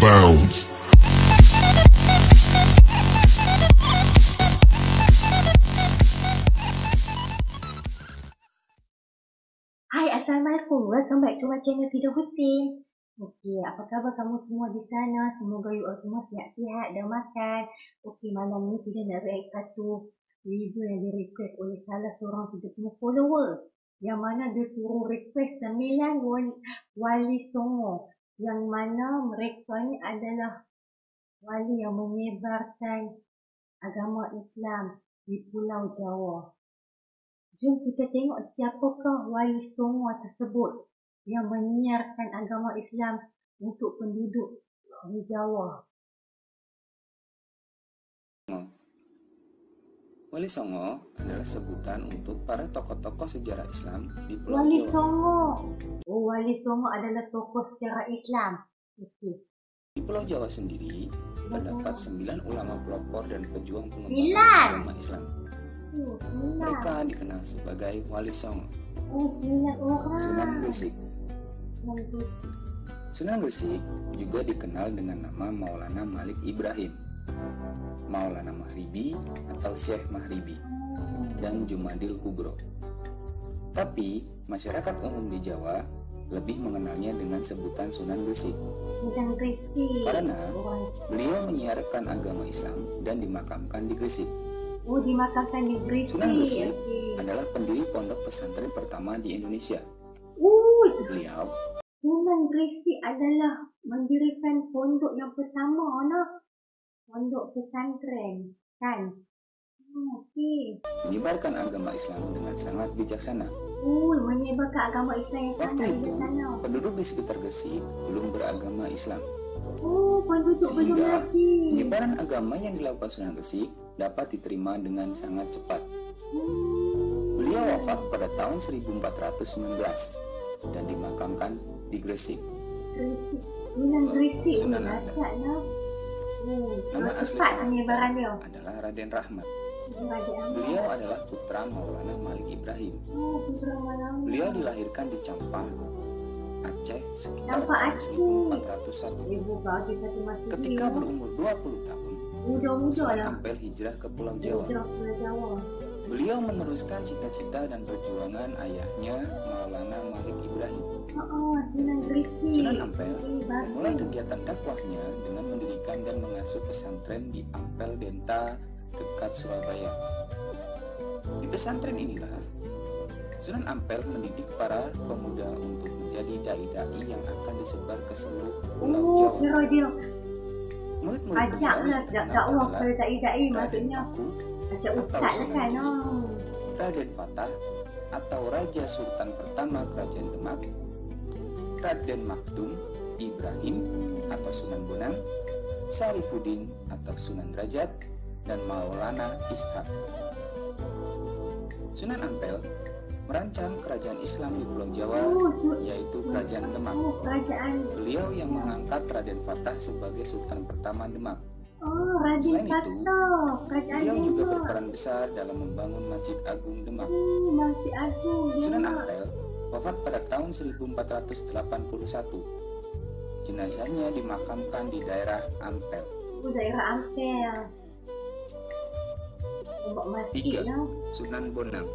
bounds. Hai, Assalamualaikum. Welcome back to my channel Video Husin. Okey, apa khabar kamu semua di sana? Semoga you all semua sihat-sihat dan makan. Okey, malam ni kita nak react satu video yang di-request oleh salah seorang kita punya follower. Yang mana dia suruh request 9 wali songo. Yang mana mereka ni adalah wali yang menyebarkan agama Islam di Pulau Jawa. Jom kita tengok siapakah wali songo tersebut yang menyiarkan agama Islam untuk penduduk di Jawa. Wali Songo adalah sebutan untuk para tokoh-tokoh sejarah Islam di Pulau Wali Jawa. Songo. Oh, Wali Songo adalah tokoh sejarah Islam. Okey. Di Pulau Jawa sendiri terdapat 9 ulama pelopor dan pejuang pengembangan 9. agama Islam. Oh, 9. Mereka dikenal sebagai Wali Songo. Oh, 9 orang. Sunan Gresik. Sunan Gresik juga dikenal dengan nama Maulana Malik Ibrahim, Maulana Mahribi atau Syekh Mahribi, dan Jumadil Kubro. Tapi masyarakat umum di Jawa lebih mengenalnya dengan sebutan Sunan Gresik Sunan Gresik. karena beliau menyiarkan agama Islam dan dimakamkan di Gresik. Oh, dimakamkan di Gresik. Sunan Gresik Okey. adalah pendiri pondok pesantren pertama di Indonesia. Beliau Sunan Gresik adalah mendirikan pondok yang pertama, pondok pesantren, kan? Okey. menyebarkan agama Islam dengan sangat bijaksana. Menyebarkan agama Islam yang Waktu sangat itu, bijaksana. penduduk di sekitar Gresik belum beragama Islam, Penduduk belum sehingga lagi. penyebaran agama yang dilakukan Sunan Gresik dapat diterima dengan sangat cepat. Beliau wafat pada tahun 1419 dan dimakamkan di Gresik. Sunan Gresik, Sunan dahsyatlah. Nama asli Cepat Sunan penyebaran dia. adalah Raden Rahmat. Kerajaan. Beliau adalah putra Maulana Malik Ibrahim. Putra malam. Beliau dilahirkan di Campang, Aceh sekitar Campang tahun Aceh. 1401. Ibu bagi satu masa Ketika berumur 20 tahun, muda-muda Sunan lah. Ampel hijrah ke Pulau Jawa. Pulau Jawa. Beliau meneruskan cita-cita dan perjuangan ayahnya Maulana Malik Ibrahim. Sunan Gresik. Sunan Ampel bagus. memulai kegiatan dakwahnya dengan mendirikan dan mengasuh pesantren di Ampel Denta dekat Surabaya. Di pesantren inilah Sunan Ampel mendidik para pemuda untuk menjadi dai-dai yang akan disebar ke seluruh Pulau Jawa. Kira dia Murid-murid ajaklah beliau yang terkenal dakwah adalah ke dai-dai, Raden maksudnya Paku, ajak atau ustaz lah Sunan kan. Giri, Raden Fatah atau Raja Sultan pertama Kerajaan Demak, Raden Makdum Ibrahim atau Sunan Bonang, Syarifuddin atau Sunan Derajat, dan Maulana Ishak. Sunan Ampel merancang kerajaan Islam di Pulau Jawa, yaitu Kerajaan Demak. Kerajaan. Beliau yang mengangkat Raden Fatah sebagai Sultan pertama Demak. Raden Selain itu, Fatah. Kerajaan Beliau juga Demak. berperan besar dalam membangun Masjid Agung Demak. Masjid Agung Sunan Demak. Ampel wafat pada tahun 1481. Jenazahnya dimakamkan di daerah Ampel. Daerah Ampel. Buat masjid 3. lah. Sunan Bonang.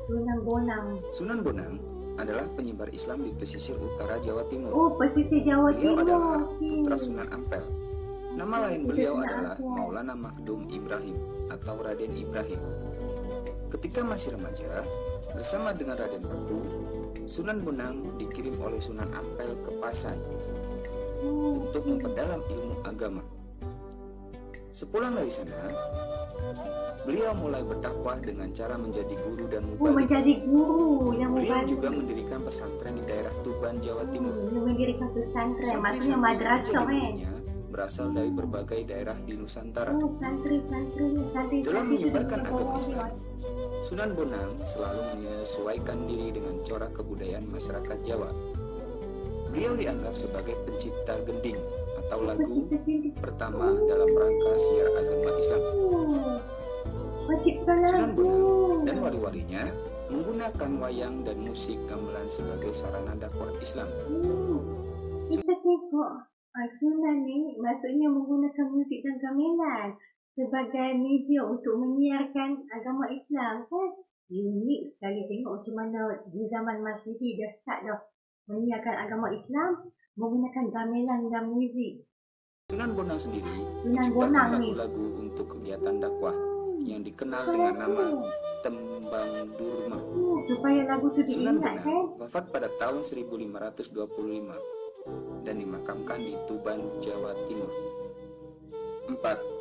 Sunan Bonang. Sunan Bonang adalah penyebar Islam di pesisir utara Jawa Timur. Pesisir Jawa Beliau Timur. adalah Okey. putra Sunan Ampel. Nama lain Putra beliau Sunan adalah Ampel. Maulana Makdum Ibrahim atau Raden Ibrahim. Ketika masih remaja, bersama dengan Raden Paku, Sunan Bonang dikirim oleh Sunan Ampel ke Pasai untuk memperdalam ilmu agama. Sepulang dari sana, beliau mulai berdakwah dengan cara menjadi guru dan mubalik. Menjadi guru yang Beliau mubalik. juga mendirikan pesantren di daerah Tuban, Jawa Timur. Yang mendirikan pesantren, maksudnya Santri-santri yang madrasah menjadi kan. muridnya berasal dari berbagai daerah di Nusantara. Santri. Dalam menyebarkan agama Islam, Sunan Bonang selalu menyesuaikan diri dengan corak kebudayaan masyarakat Jawa. Beliau dianggap sebagai pencipta gending atau lagu pertama dalam rangka siar agama Islam. Sunan Bonang dan wali-walinya menggunakan wayang dan musik gamelan sebagai sarana dakwah Islam. Kita tengok Sunan ni maksudnya menggunakan muzik dan gamelan sebagai media untuk menyiarkan agama Islam kan. Unik sekali tengok macam mana di zaman Masihi dah start dah menyiarkan agama Islam menggunakan gamelan dan muzik. Sunan Bonang sendiri Sunan menciptakan Bonang ni. lagu-lagu untuk kegiatan dakwah yang dikenal dengan nama Tembang Durma. Supaya lagu tu Sunan diingat kan. Bonang wafat pada tahun 1525 dan dimakamkan di Tuban, Jawa Timur. 4.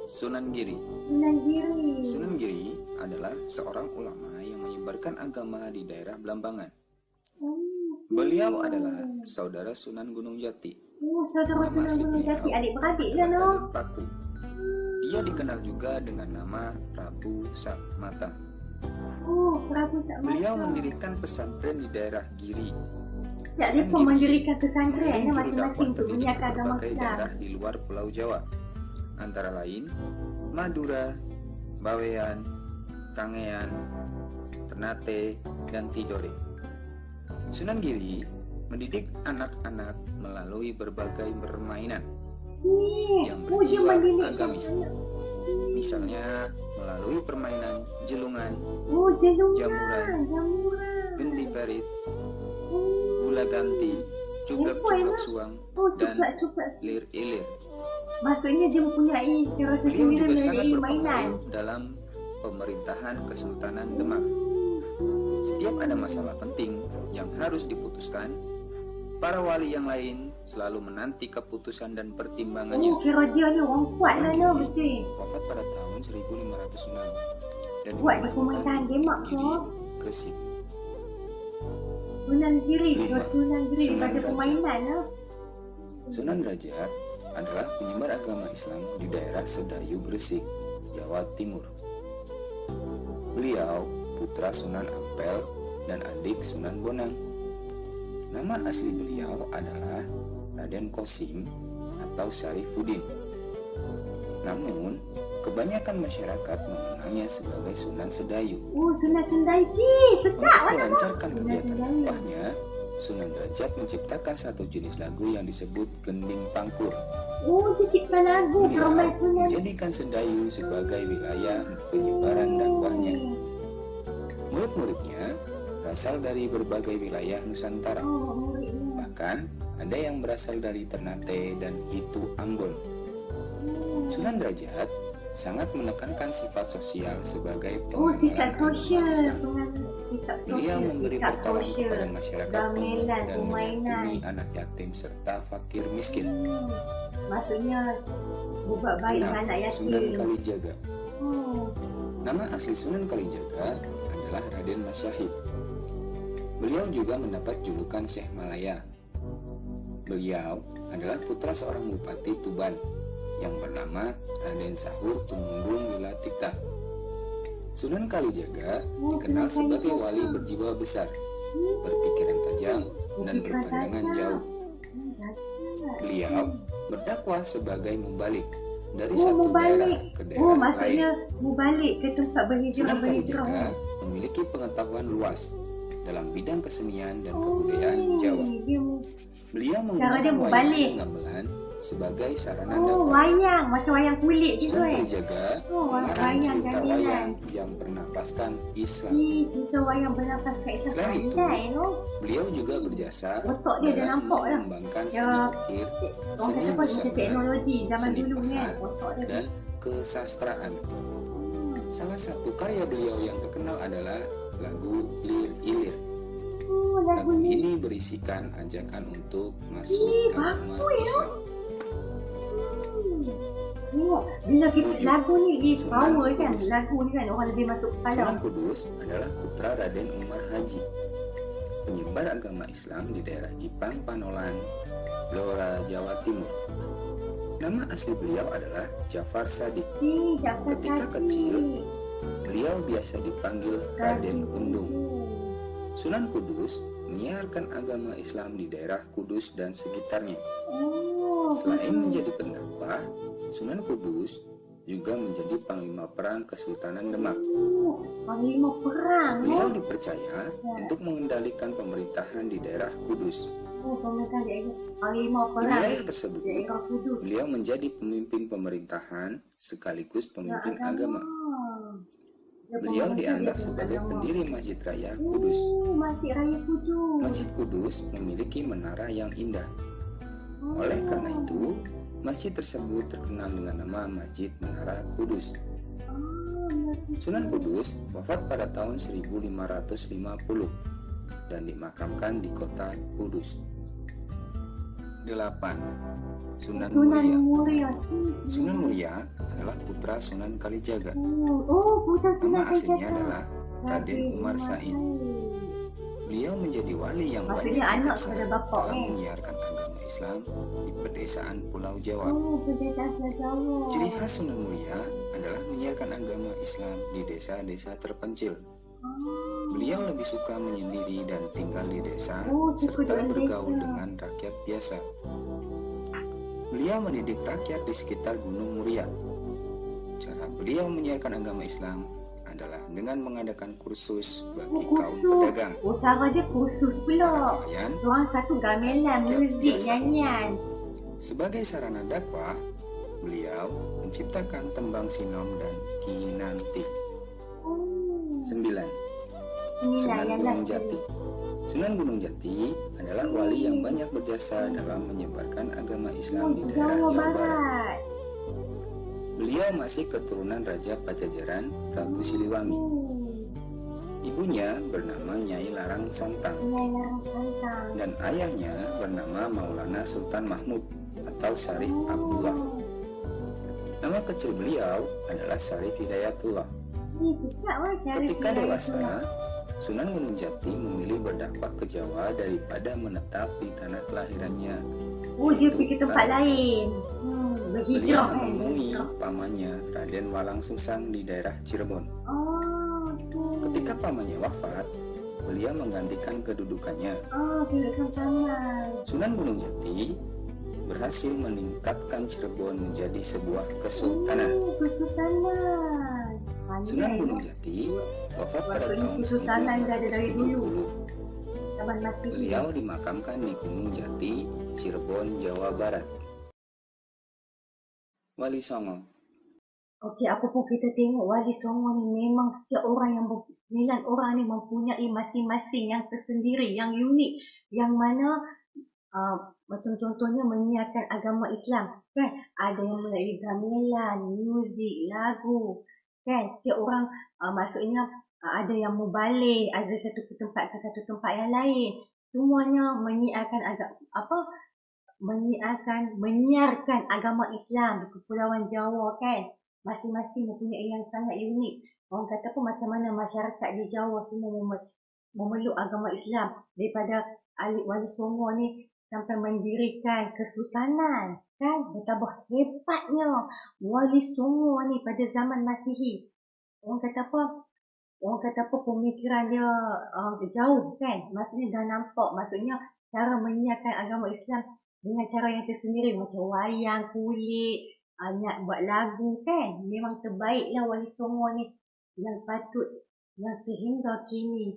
Sunan Giri. Sunan Giri. Sunan Giri adalah seorang ulama yang menyebarkan agama di daerah Blambangan. Beliau adalah saudara Sunan Gunung Jati. Saudara Nama Sunan asli Gunung beliau Jati, adik-beradik lah adalah no. Raden Paku. Dia dikenal juga dengan nama Prabu Sakmata. Prabu Sakmata. Beliau mendirikan pesantren di daerah Giri. Tak Sunan lupa Giri mendirikan pesantren mengirim juru masing-masing dakwah untuk terdidik menyiarkan ke agama berbagai Islam. daerah di luar Pulau Jawa, antara lain Madura, Bawean, Kangean, Ternate, dan Tidore. Sunan Giri mendidik anak-anak melalui berbagai permainan yang berjiwa agamis. Misalnya melalui permainan jelungan, jamuran, gendi ferit, gula ganti, cuplak-cuplak suang, dan lir ilir. Maksudnya dia mempunyai cara Beliau sendiri juga sangat dari mainan. berpengaruh dalam pemerintahan Kesultanan Demak. Setiap ada masalah penting yang harus diputuskan, para wali yang lain selalu menanti keputusan dan pertimbangannya. Kira dia ni orang kuat lah no, Sunan betul. Giri wafat pada tahun 1506 dan Kuat di dimakamkan pemerintahan Demak di tu. Gresik. Sunan Giri, Lima. Sunan Giri Sunan sebagai Derajat. permainan lah. Sunan Derajat adalah penyebar agama Islam di daerah Sedayu, Gresik, Jawa Timur. Beliau putra Sunan Ampel dan adik Sunan Bonang. Nama asli beliau adalah Raden Kosim atau Syarifuddin. Namun, kebanyakan masyarakat mengenalnya sebagai Sunan Sedayu. Sunan Sendaji, sedap Untuk mana melancarkan Sunan kegiatan Sendayu. dakwahnya, Sunan Derajat menciptakan satu jenis lagu yang disebut gending pangkur. Dia cipta lagu Beliau ramai Sunan. menjadikan Sedayu sebagai wilayah penyebaran dakwahnya. Murid-muridnya berasal dari berbagai wilayah Nusantara. Muridnya. Bahkan ada yang berasal dari Ternate dan Hitu Ambon. Sunan Derajat sangat menekankan sifat sosial sebagai Sifat pengenalan agama sosial. Islam. Sunan sifat Beliau sosial, memberi sifat pertolongan sosial. kepada masyarakat Gamelan, dan permainan. menyantuni anak yatim serta fakir miskin. Maksudnya buat baik dengan anak Sunan yatim. Kalijaga. Oh. Nama asli Sunan Kalijaga adalah Raden Masyahid. Beliau juga mendapat julukan Syekh Malaya. Beliau adalah putra seorang bupati Tuban yang bernama Raden Sahur Tumenggung Wilatikta. Sunan Kalijaga dikenal sebagai wali berjiwa besar, berpikiran tajam, dan berpandangan jauh. Beliau berdakwah sebagai mubalik dari satu daerah ke daerah lain. Maksudnya mubalik ke tempat Sunan berhijrah. Kalijaga memiliki pengetahuan luas dalam bidang kesenian dan kebudayaan Jawa. Beliau Cara dia menggunakan berbalik. wayang gamelan sebagai sarana dakwah. Wayang, macam wayang kulit gitu Sunan eh. Kalijaga Oh, mengarang wayang cerita gamelan. wayang yang bernafaskan Islam. Kita wayang bernafas kat Islam Selain itu, pandai no. Beliau juga berjasa Otak dia dah dalam nampak lah. mengembangkan Ya. seni ukir, Orang seni kata apa macam busana, teknologi zaman seni dulu ni kan. pahat, Otak dia. dan kesastraan. Salah satu karya beliau yang terkenal adalah lagu Lir Ilir. Lagu Lagu ni. ini berisikan ajakan untuk masuk agama Islam. Tengok, bila kita Tujuh. lagu ni di Sunan power kan. Kudus. Lagu ni kan orang lebih masuk kepala. Sunan Kudus adalah putra Raden Umar Haji, penyebar agama Islam di daerah Jipang, Panolan, Blora, Jawa Timur. Nama asli beliau adalah Jafar Sadiq. Ketika kecil, beliau biasa dipanggil Raden Undung. Sunan Kudus menyiarkan agama Islam di daerah Kudus dan sekitarnya. Selain menjadi pendakwah, Sunan Kudus juga menjadi panglima perang Kesultanan Demak. Panglima perang. Beliau dipercaya untuk mengendalikan pemerintahan di daerah Kudus. Pemerintahan daerah Harimau Di Perang wilayah tersebut, daerah Kudus. beliau menjadi pemimpin pemerintahan sekaligus pemimpin agama. Beliau dianggap sebagai pendiri Masjid Raya Kudus. Masjid Raya Kudus. Masjid Kudus memiliki menara yang indah. Oleh karena itu, masjid tersebut terkenal dengan nama Masjid Menara Kudus. Sunan Kudus wafat pada tahun 1550 dan dimakamkan di kota Kudus. 8. Sunan Muria. Sunan Muria adalah putra Sunan Kalijaga. Putra Sunan Nama aslinya Kalijaga adalah Raden Umar Said. Beliau menjadi wali yang banyak Maksudnya anak berjasa kepada bapa, dalam menyiarkan agama Islam di pedesaan Pulau Jawa. pedesaan Jawa. Ciri khas Sunan Muria adalah menyiarkan agama Islam di desa-desa terpencil. Beliau lebih suka menyendiri dan tinggal di desa serta bergaul dengan rakyat biasa. Beliau mendidik rakyat di sekitar Gunung Muria. Cara beliau menyiarkan agama Islam adalah dengan mengadakan kursus bagi kaum pedagang. Cara dia kursus pula. Nelayan, Orang satu gamelan, muzik, nyanyian. sebagai sarana dakwah, beliau menciptakan tembang sinom dan kinanti. 9. Sunan Gunung Jati. Sunan Gunung Jati adalah wali yang banyak berjasa dalam menyebarkan agama Islam di daerah Jawa Barat. Beliau masih keturunan Raja Pajajaran Prabu Siliwangi. Ibunya bernama Nyai Larang Santang dan ayahnya bernama Maulana Sultan Mahmud atau Syarif Abdullah. Nama kecil beliau adalah Syarif Hidayatullah. Ketika dewasa, Sunan Gunung Jati memilih berdakwah ke Jawa daripada menetap di tanah kelahirannya. Dia pergi tempat lain. Beliau menemui pamannya Raden Walang Sungsang di daerah Cirebon. Ketika pamannya wafat, beliau menggantikan kedudukannya. Sunan Gunung Jati berhasil meningkatkan Cirebon menjadi sebuah kesultanan. Sunan Gunung Jati wafat pada tahun 1970. Beliau dimakamkan di Gunung Jati, Cirebon, Jawa Barat. Wali Songo. Okey, apa pun kita tengok Wali Songo ni memang setiap orang yang 9 orang ni mempunyai masing-masing yang tersendiri, yang unik, yang mana macam contohnya menyiarkan agama Islam, kan? Ada yang melalui gamelan, muzik, lagu, kan? Setiap orang maksudnya ada yang mubalik, ada satu tempat ke satu tempat yang lain. Semuanya menyiarkan agama Islam di Kepulauan Jawa, kan? Masing-masing mempunyai yang sangat unik. Orang kata pun macam mana masyarakat di Jawa semua memeluk agama Islam daripada Wali Songo ni sampai mendirikan kesultanan, kan? Betapa hebatnya Wali Songo ni pada zaman Masihi. Orang kata apa pemikiran dia jauh, kan? Maksudnya dah nampak, maksudnya cara menyiarkan agama Islam dengan cara yang tersendiri, macam wayang kulit, nak buat lagu, kan? Memang terbaiklah Wali Songo ni yang patut, yang sehingga kini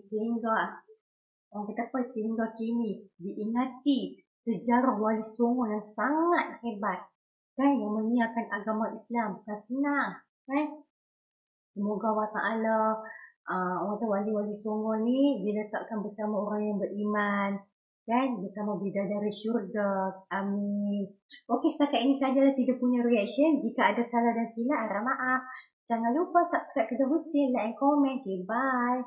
diingati sejarah Wali Songo yang sangat hebat, kan? Yang menyiarkan agama Islam bukan senang, kan? Semoga Allah Ta'ala wali-wali Songo ni diletakkan bersama orang yang beriman, kan? Bersama bidadari syurga. Amin. Okey, setakat ini sahajalah tidak punya reaction. Jika ada salah dan silap, harap maaf. Jangan lupa subscribe ke The Hussein, like and comment. Okay, bye.